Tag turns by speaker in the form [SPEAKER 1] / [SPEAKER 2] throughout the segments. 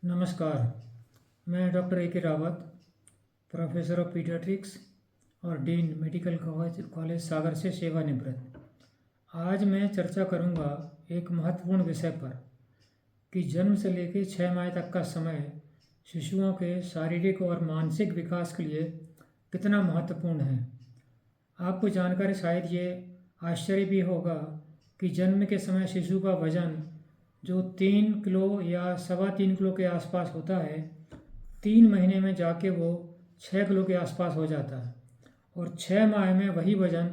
[SPEAKER 1] नमस्कार। मैं doctor A के रावत, प्रोफेसर ऑफ पीडियाट्रिक्स और डीन मेडिकल कॉलेज सागर से सेवानिवृत्त। आज मैं चर्चा करूंगा एक महत्वपूर्ण विषय पर कि जन्म से लेकर 6 माह तक का समय शिशुओं के शारीरिक और मानसिक विकास के लिए कितना महत्वपूर्ण है। आपको जानकर शायद ये आश्चर्य भी होगा कि जन्म के समय शिशु का वजन जो 3 किलो या 3.25 किलो के आसपास होता है, 3 महीने में जाके वो 6 किलो के आसपास हो जाता है और 6 माह में वही वजन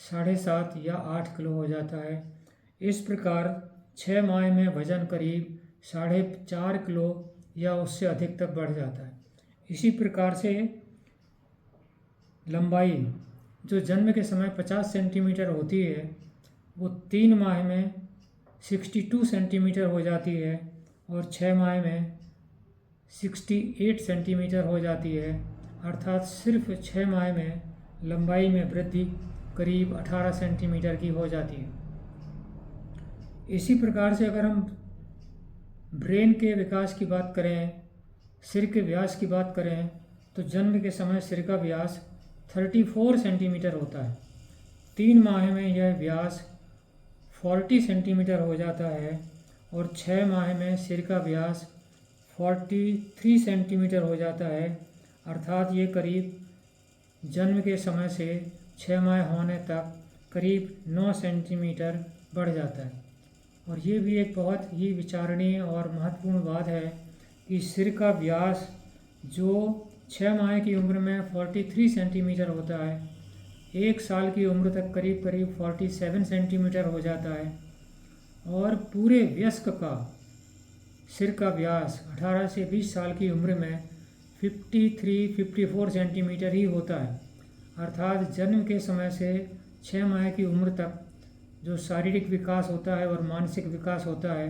[SPEAKER 1] 7.5 या 8 किलो हो जाता है। इस प्रकार 6 माह में वजन करीब 4.5 किलो या उससे अधिक तक बढ़ जाता है। इसी प्रकार से लंबाई जो जन्म के समय 50 सेंटीमीटर होती है, वो 3 माह में 62 सेंटीमीटर हो जाती है और 6 माह में 68 सेंटीमीटर हो जाती है। अर्थात सिर्फ 6 माह में लंबाई में वृद्धि करीब 18 सेंटीमीटर की हो जाती है। इसी प्रकार से अगर हम ब्रेन के विकास की बात करें, सिर के व्यास की बात करें, तो जन्म के समय सिर का व्यास 34 सेंटीमीटर होता है। 3 माह में यह व्यास 40 सेंटीमीटर हो जाता है और 6 माह में सिर का व्यास 43 सेंटीमीटर हो जाता है। अर्थात ये करीब जन्म के समय से 6 माह होने तक करीब 9 सेंटीमीटर बढ़ जाता है। और ये भी एक बहुत ही विचारणीय और महत्वपूर्ण बात है कि सिर का व्यास जो 6 माह की उम्र में 43 सेंटीमीटर होता है, 1 साल की उम्र तक करीब 47 सेंटीमीटर हो जाता है और पूरे वयस्क का सिर का व्यास 18 से 20 साल की उम्र में 54 सेंटीमीटर ही होता है। अर्थात जन्म के समय से 6 माह की उम्र तक जो शारीरिक विकास होता है और मानसिक विकास होता है,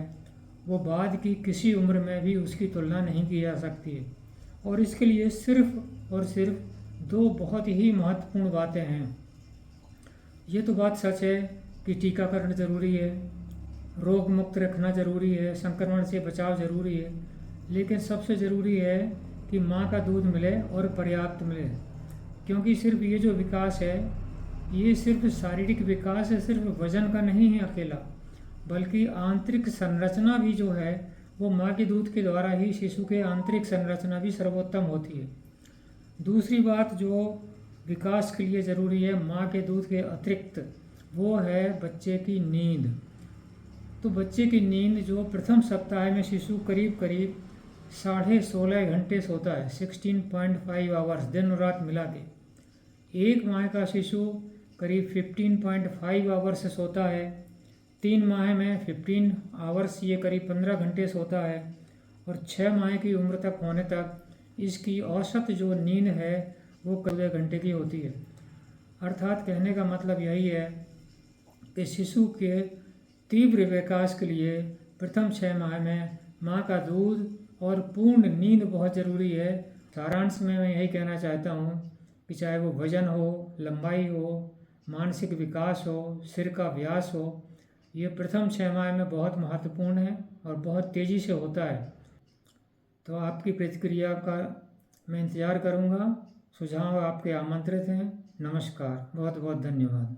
[SPEAKER 1] वो बाद की किसी उम्र में भी उसकी तुलना नहीं की जा सकती है। और इसके लिए सिर्फ और सिर्फ 2 बहुत ही महत्वपूर्ण बातें हैं। ये तो बात सच है कि टीकाकरण ज़रूरी है, रोग मुक्त रखना ज़रूरी है, संक्रमण से बचाव ज़रूरी है, लेकिन सबसे ज़रूरी है कि माँ का दूध मिले और पर्याप्त मिले। क्योंकि सिर्फ ये जो विकास है, ये सिर्फ शारीरिक विकास है, सिर्फ वजन का नहीं है अकेला, बल्कि आंतरिक संरचना भी जो है वो माँ के दूध के द्वारा ही शिशु के आंतरिक संरचना भी सर्वोत्तम होती है। दूसरी बात जो विकास के लिए ज़रूरी है माँ के दूध के अतिरिक्त, वो है बच्चे की नींद। तो बच्चे की नींद जो प्रथम सप्ताह में शिशु करीब 16.5 घंटे सोता है, 16.5 आवर्स दिन और रात मिला के। 1 माह का शिशु करीब 15.5 आवर्स सोता है। 3 माह में 15 आवर्स, ये करीब 15 घंटे सोता है और 6 माह की उम्र तक होने तक इसकी औसत जो नींद है वो 14 घंटे की होती है। अर्थात कहने का मतलब यही है कि शिशु के तीव्र विकास के लिए प्रथम 6 माह में माँ का दूध और पूर्ण नींद बहुत ज़रूरी है। सारांश में मैं यही कहना चाहता हूँ कि चाहे वो वजन हो, लंबाई हो, मानसिक विकास हो, सिर का व्यास हो, ये प्रथम 6 माह में बहुत महत्वपूर्ण है और बहुत तेज़ी से होता है। तो आपकी प्रतिक्रिया का मैं इंतज़ार करूँगा। सुझाव आपके आमंत्रित हैं। नमस्कार, बहुत बहुत धन्यवाद।